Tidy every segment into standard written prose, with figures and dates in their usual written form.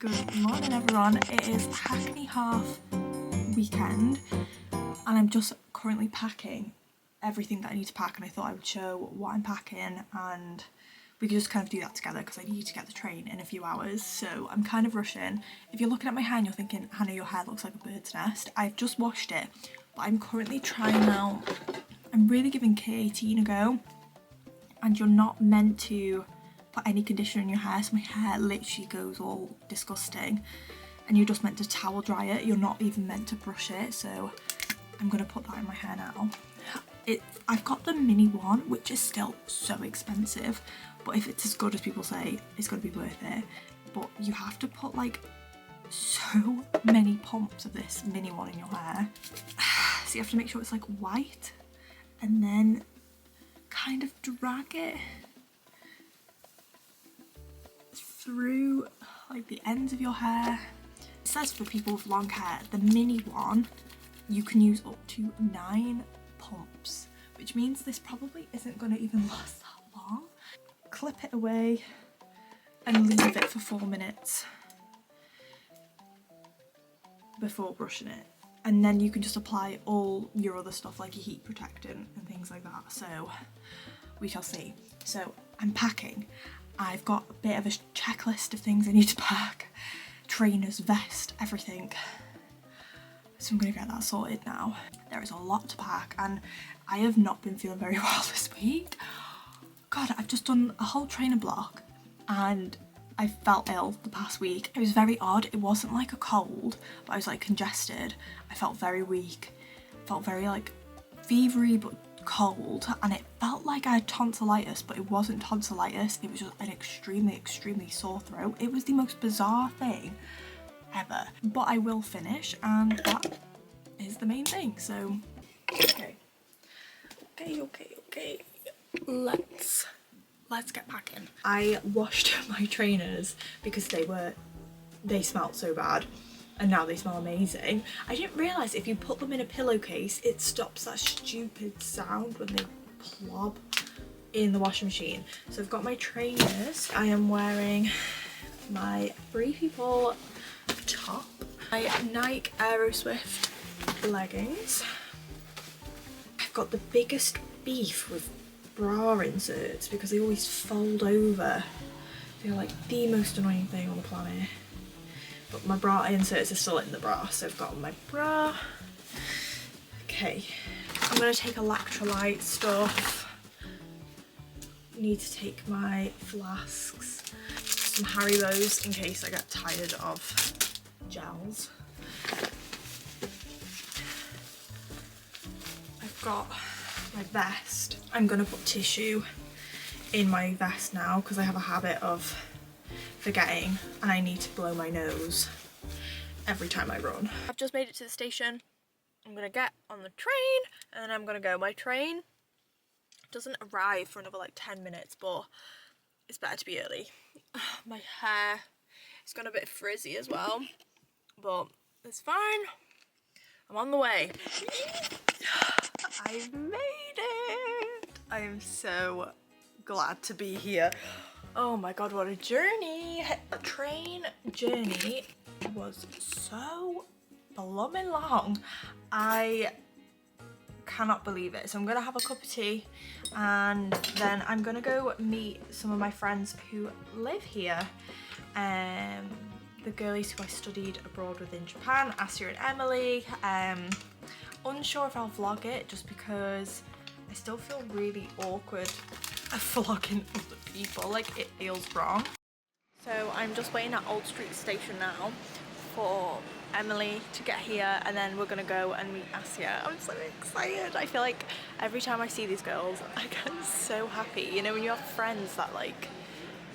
Good morning everyone, it is Hackney half weekend and I'm just currently packing everything that I need to pack, and I thought I would show what I'm packing and we could just kind of do that together because I need to get the train in a few hours, so I'm kind of rushing. If you're looking at my hair and you're thinking, Hannah, your hair looks like a bird's nest, I've just washed it, but I'm currently trying out, I'm really giving K18 a go, and you're not meant to put any conditioner in your hair, so my hair literally goes all disgusting and you're just meant to towel dry it, you're not even meant to brush it, so I'm gonna put that in my hair now. I've got the mini one, which is still so expensive, but if it's as good as people say, it's gonna be worth it. But you have to put like so many pumps of this mini one in your hair, so you have to make sure it's like white and then kind of drag it through like the ends of your hair. It says for people with long hair, the mini one, you can use up to 9 pumps, which means this probably isn't going to even last that long. Clip it away and leave it for 4 minutes before brushing it, and then you can just apply all your other stuff like your heat protectant and things like that, so we shall see. So I'm packing. I've got a bit of a checklist of things I need to pack, trainers, vest, everything. So I'm gonna get that sorted now. There is a lot to pack and I have not been feeling very well this week. God, I've just done a whole trainer block and I felt ill the past week. It was very odd. It wasn't like a cold, but I was like congested. I felt very weak. Felt very like fevery but cold, and it felt like I had tonsillitis, but it wasn't tonsillitis, it was just an extremely sore throat. It was the most bizarre thing ever, but I will finish and that is the main thing. So okay, let's get packing. I washed my trainers because they smelled so bad and now they smell amazing. I didn't realise if you put them in a pillowcase, it stops that stupid sound when they plop in the washing machine. So I've got my trainers. I am wearing my Free People top, my Nike Aeroswift leggings. I've got the biggest beef with bra inserts because they always fold over. They're like the most annoying thing on the planet. But my bra inserts are still in the bra, so I've got my bra. Okay, I'm gonna take electrolyte stuff. Need to take my flasks, some Haribos in case I get tired of gels. I've got my vest. I'm gonna put tissue in my vest now because I have a habit of forgetting and I need to blow my nose every time I run. I've just made it to the station. I'm gonna get on the train and then I'm gonna go. My train doesn't arrive for another like 10 minutes, but it's better to be early. My hair has gone a bit frizzy as well, but it's fine. I'm on the way. I've made it! I am so glad to be here. Oh my god, what a journey! The train journey was so blooming long. I cannot believe it. So I'm gonna have a cup of tea and then I'm gonna go meet some of my friends who live here. The girlies who I studied abroad with in Japan, Asia and Emily. Unsure if I'll vlog it just because I still feel really awkward vlogging other people, like it feels wrong. So I'm just waiting at Old Street Station now for Emily to get here and then we're gonna go and meet Asia. I'm so excited. I feel like every time I see these girls I get so happy, you know, when you have friends that like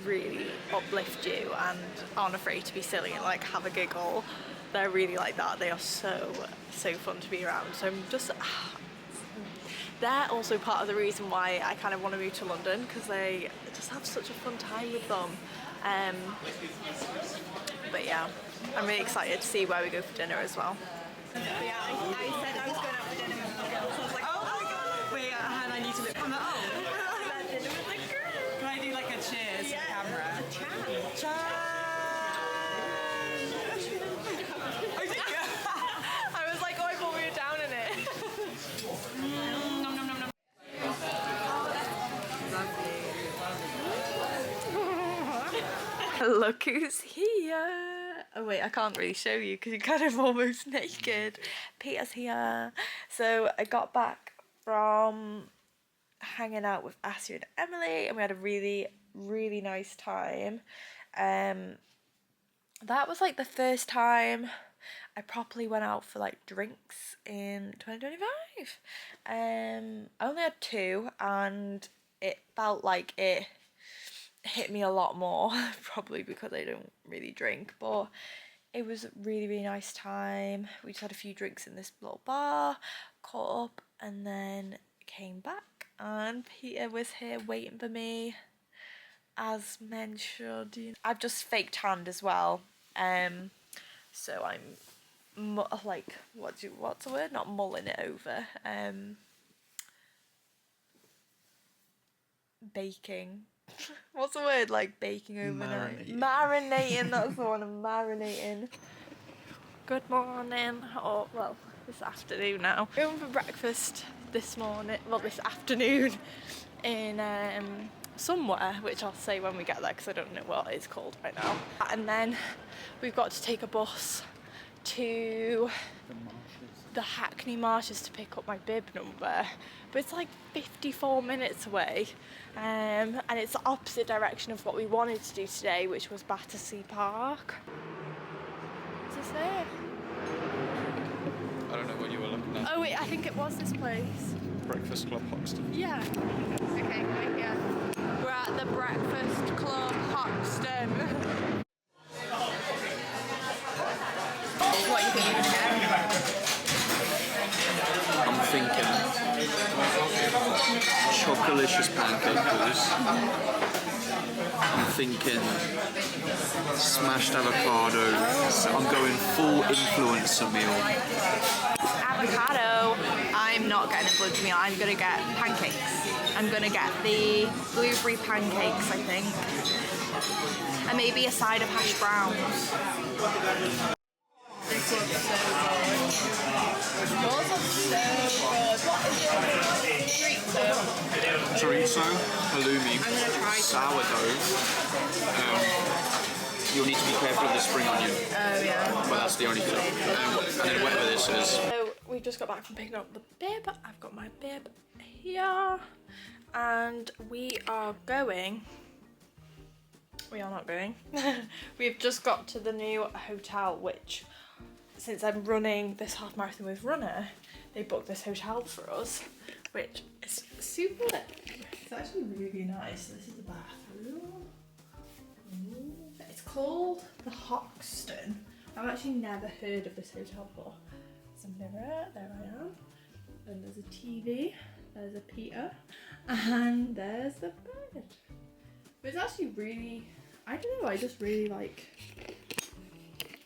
really uplift you and aren't afraid to be silly and like have a giggle. They're really like that. They are so fun to be around. So I'm just they're also part of the reason why I kind of want to move to London, because they just have such a fun time with them. But yeah, I'm really excited to see where we go for dinner as well. Yeah, I said I was going out for dinner with the girls, so I was like, oh my god! Wait, and I need to look. I'm like, oh. Dinner with the girls. Can I do like a cheers to the camera? A chat. Look who's here. Oh wait, I can't really show you because you're kind of almost naked. Peter's here. So I got back from hanging out with Asia and Emily and we had a really nice time. That was like the first time I properly went out for like drinks in 2025. I only had 2 and it felt like it hit me a lot more, probably because I don't really drink, but it was a really nice time. We just had a few drinks in this little bar, caught up, and then came back and Peter was here waiting for me, as men should. I've just fake tanned as well, so I'm like, what's the word? Not mulling it over. Baking. What's the word? Like baking overnight. Marinating. That's the one. I'm marinating. Good morning. Oh well, this afternoon now. Going for breakfast this morning. Well, this afternoon in somewhere, which I'll say when we get there because I don't know what it's called right now. And then we've got to take a bus to the Hackney marshes to pick up my bib number, but it's like 54 minutes away, and it's the opposite direction of what we wanted to do today, which was Battersea Park. Is this it? I don't know what you were looking at. Oh wait, I think it was this place. Breakfast Club Hoxton. Yeah. Okay, right here. We're at the Breakfast Club Hoxton. What do you think you're gonna get? I'm thinking chocolicious pancake balls. I'm thinking smashed avocado. I'm going full influencer meal. Avocado. I'm not getting a fudge meal. I'm gonna get pancakes. I'm gonna get the blueberry pancakes, I think, and maybe a side of hash browns. This looks so good. Yours looks so good. What is your Chorizo, halloumi, I'm gonna try sourdough. You'll need to be careful of the spring onion. Oh yeah. But that's the only thing. And then whatever this is. So we just got back from picking up the bib. I've got my bib here. And we are going. We are not going. We've just got to the new hotel, which, since I'm running this half marathon with Runner, they booked this hotel for us, which is super. It's actually really nice. This is the bathroom. It's called the Hoxton. I've actually never heard of this hotel before. There's a mirror, there I am. And there's a TV, there's a Peter, and there's the bed. But it's actually really, I don't know, I just really like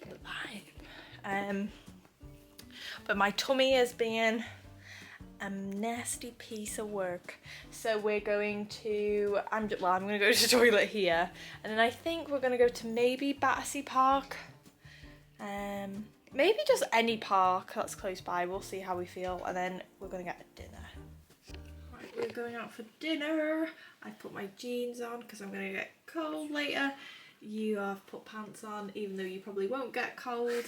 the vibe. But my tummy is being a nasty piece of work, so we're going to I'm gonna go to the toilet here, and then I think we're gonna go to maybe Battersea Park, maybe just any park that's close by. We'll see how we feel, and then we're gonna get dinner. Right, we're going out for dinner. I put my jeans on because I'm gonna get cold later. You have put pants on, even though you probably won't get cold.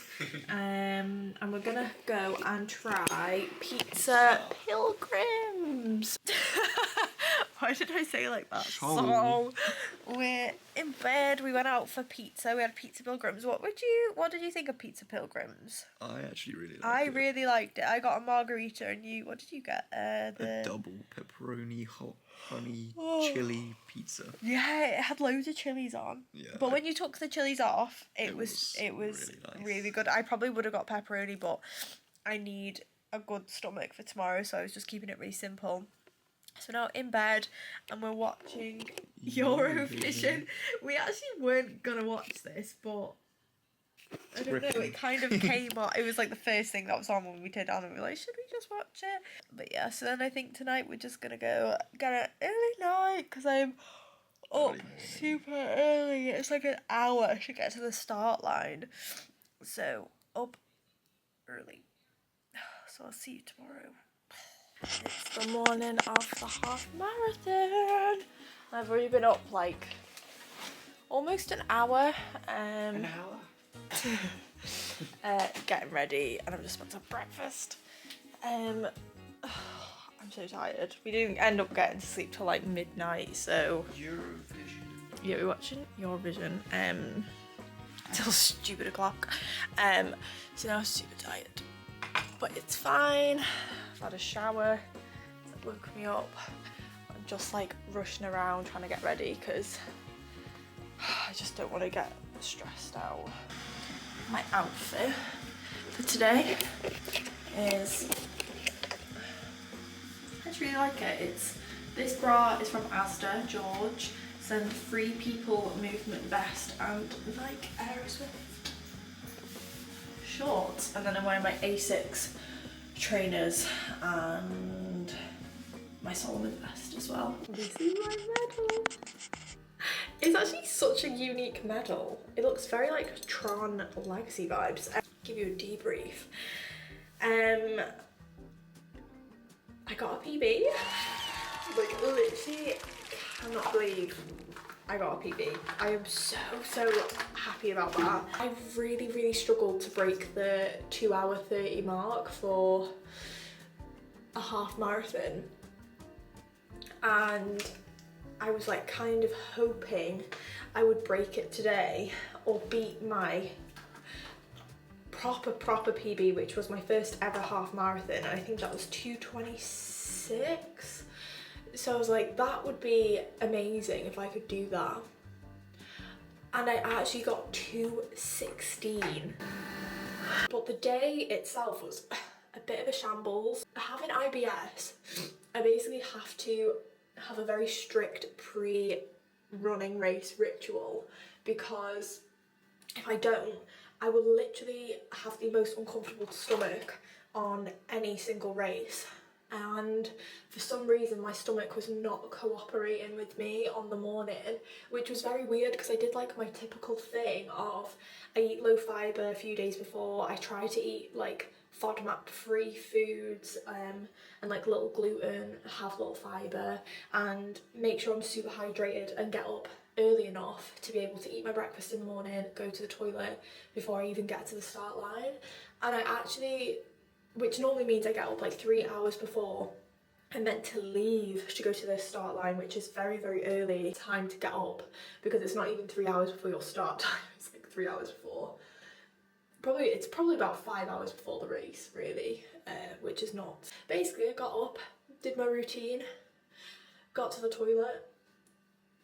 And we're gonna go and try Pizza Pilgrims. Why did I say like that? So we're in bed. We went out for pizza. We had Pizza Pilgrims. What did you think of Pizza Pilgrims? I actually really liked it. I really liked it. I got a margarita, and what did you get? A double pepperoni hot honey chili pizza. Yeah, it had loads of chilies on. Yeah. But when you took the chilies off, it was really nice. Really good. I probably would have got pepperoni, but I need a good stomach for tomorrow, so I was just keeping it really simple. So now in bed, and we're watching Eurovision. We actually weren't gonna watch this, but I don't know, it kind of came on. It was like the first thing that was on when we turned on, and we were like, should we just watch it? But yeah, so then I think tonight we're just gonna go get an early night, because I'm up super early. It's like an hour to get to the start line, so up early. So I'll see you tomorrow. It's the morning of the half marathon. I've already been up like almost an hour. An hour? Getting ready, and I'm just about to have breakfast. I'm so tired. We didn't end up getting to sleep till like midnight, so Eurovision. yeah, we're watching Eurovision till stupid o'clock. So now I'm super tired, but it's fine. I've had a shower, it's woke me up. I'm just like rushing around trying to get ready because I just don't want to get stressed out. My outfit for today is, I just really like it. This bra is from Asda, George. It's then Free People Movement vest and like Aerosmith shorts. And then I'm wearing my A6 trainers and my Solomon vest as well. This is my medal. It's actually such a unique medal. It looks very like Tron Legacy vibes. I'll give you a debrief. I got a PB. Like literally cannot believe I got a PB. I am so happy about that. I really struggled to break the 2 hour 30 mark for a half marathon. And I was like kind of hoping I would break it today or beat my proper PB, which was my first ever half marathon, and I think that was 2:26. So I was like, that would be amazing if I could do that. And I actually got 2:16. But the day itself was a bit of a shambles. Having IBS, I basically have to have a very strict pre-running race ritual, because if I don't, I will literally have the most uncomfortable stomach on any single race. And for some reason my stomach was not cooperating with me on the morning, which was very weird because I did like my typical thing of I eat low fibre a few days before. I try to eat like FODMAP free foods and like little gluten, have little fibre, and make sure I'm super hydrated and get up early enough to be able to eat my breakfast in the morning, go to the toilet before I even get to the start line. And I actually, which normally means I get up like 3 hours before I'm meant to leave to go to the start line, which is very early time to get up, because it's not even 3 hours before your start time, it's like 3 hours before. It's probably about 5 hours before the race, really, which is not. Basically, I got up, did my routine, got to the toilet,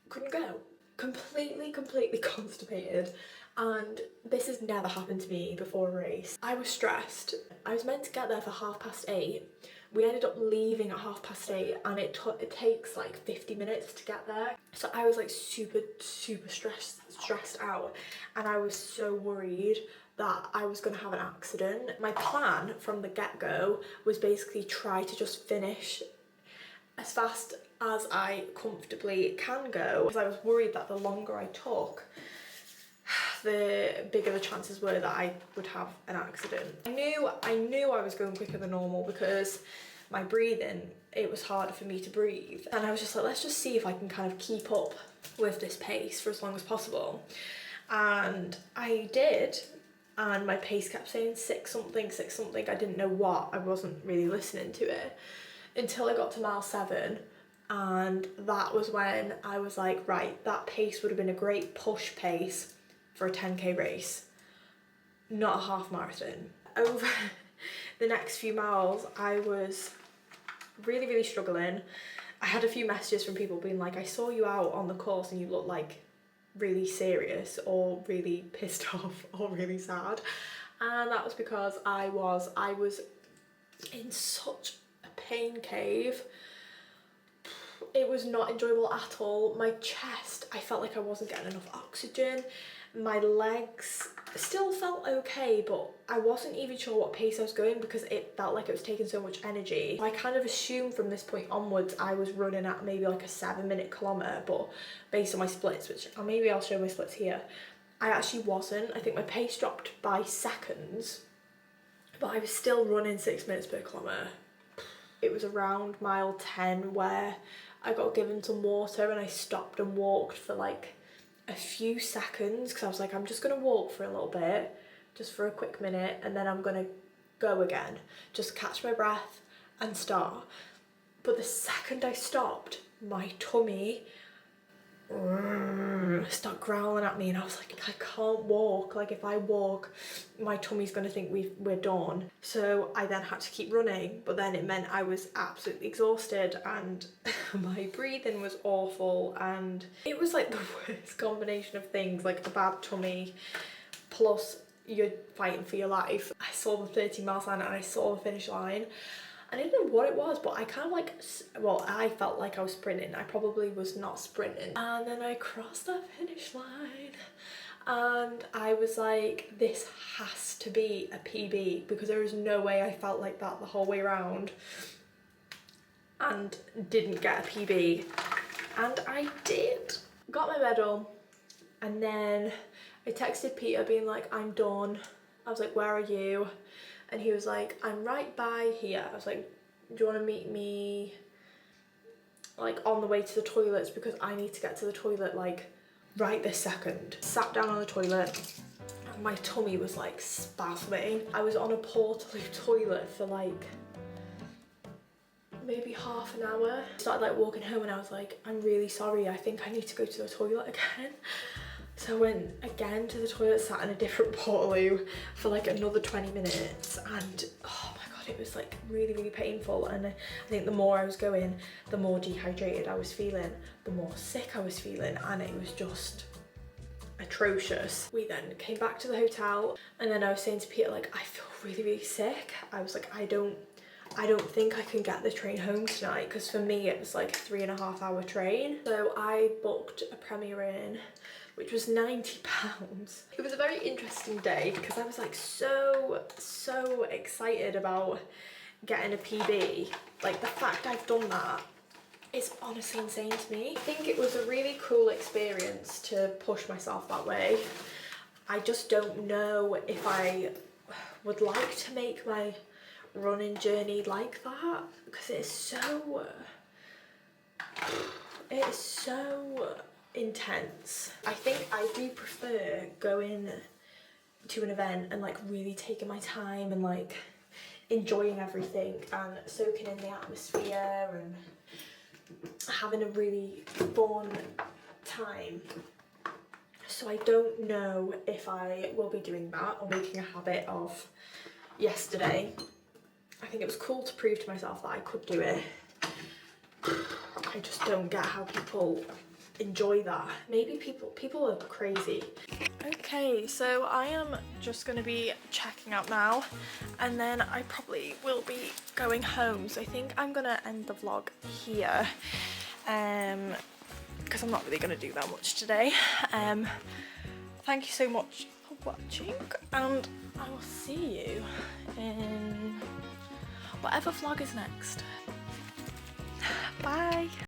couldn't go. Completely constipated, and this has never happened to me before a race. I was stressed. I was meant to get there for 8:30. We ended up leaving at 8:30, and it takes like 50 minutes to get there. So I was like super stressed out, and I was so worried that I was gonna have an accident. My plan from the get-go was basically try to just finish as fast as I comfortably can go, because I was worried that the longer I took, the bigger the chances were that I would have an accident. I knew I was going quicker than normal because my breathing, it was harder for me to breathe. And I was just like, let's just see if I can kind of keep up with this pace for as long as possible. And I did, and my pace kept saying 6 something. I didn't know what, I wasn't really listening to it until I got to mile 7. And that was when I was like, right, that pace would have been a great push pace for a 10k race, not a half marathon. Over the next few miles, I was really struggling. I had a few messages from people being like, I saw you out on the course and you look like really serious or really pissed off or really sad. And that was because I was in such a pain cave. It was not enjoyable at all. My chest, I felt like I wasn't getting enough oxygen. My legs still felt okay, but I wasn't even sure what pace I was going because it felt like it was taking so much energy. I kind of assumed from this point onwards I was running at maybe like a 7-minute kilometre, but based on my splits, which maybe I'll show my splits here, I actually wasn't. I think my pace dropped by seconds, but I was still running 6 minutes per kilometre. It was around mile 10 where I got given some water and I stopped and walked for like a few seconds because I was like, I'm just gonna walk for a little bit, just for a quick minute, and then I'm gonna go again, just catch my breath and start. But the second I stopped, my tummy start growling at me, and I was like, I can't walk. Like, if I walk, my tummy's gonna think we're done. So I then had to keep running, but then it meant I was absolutely exhausted and my breathing was awful, and it was like the worst combination of things, like a bad tummy plus you're fighting for your life. I saw the 30 mile sign and I saw the finish line. I didn't know what it was, but I kind of like, well, I felt like I was sprinting. I probably was not sprinting. And then I crossed the finish line and I was like, this has to be a PB, because there is no way I felt like that the whole way around and didn't get a PB. And I did. Got my medal, and then I texted Peter being like, I'm done. I was like, where are you? And he was like, I'm right by here. I was like, do you want to meet me like on the way to the toilets, because I need to get to the toilet like right this second. Sat down on the toilet and my tummy was like spasming. I was on a portable toilet for like maybe half an hour. Started like walking home and I was like, I'm really sorry, I think I need to go to the toilet again. So I went again to the toilet, sat in a different portaloo for like another 20 minutes, and oh my god, it was like really, really painful. And I think the more I was going, the more dehydrated I was feeling, the more sick I was feeling, and it was just atrocious. We then came back to the hotel, and then I was saying to Peter, like, I feel really, really sick. I was like, I don't think I can get the train home tonight, because for me it was like a 3.5 hour train. So I booked a Premier Inn, which was £90. It was a very interesting day because I was like so excited about getting a PB. Like, the fact I've done that is honestly insane to me. I think it was a really cool experience to push myself that way. I just don't know if I would like to make my running journey like that, because it's so intense. I think I do prefer going to an event and like really taking my time and like enjoying everything and soaking in the atmosphere and having a really fun time. So I don't know if I will be doing that or making a habit of yesterday. I think it was cool to prove to myself that I could do it. I just don't get how people enjoy that. Maybe people are crazy. Okay, so I am just gonna be checking out now, and then I probably will be going home. So I think I'm gonna end the vlog here, because I'm not really gonna do that much today. Thank you so much for watching, and I will see you in whatever vlog is next. Bye.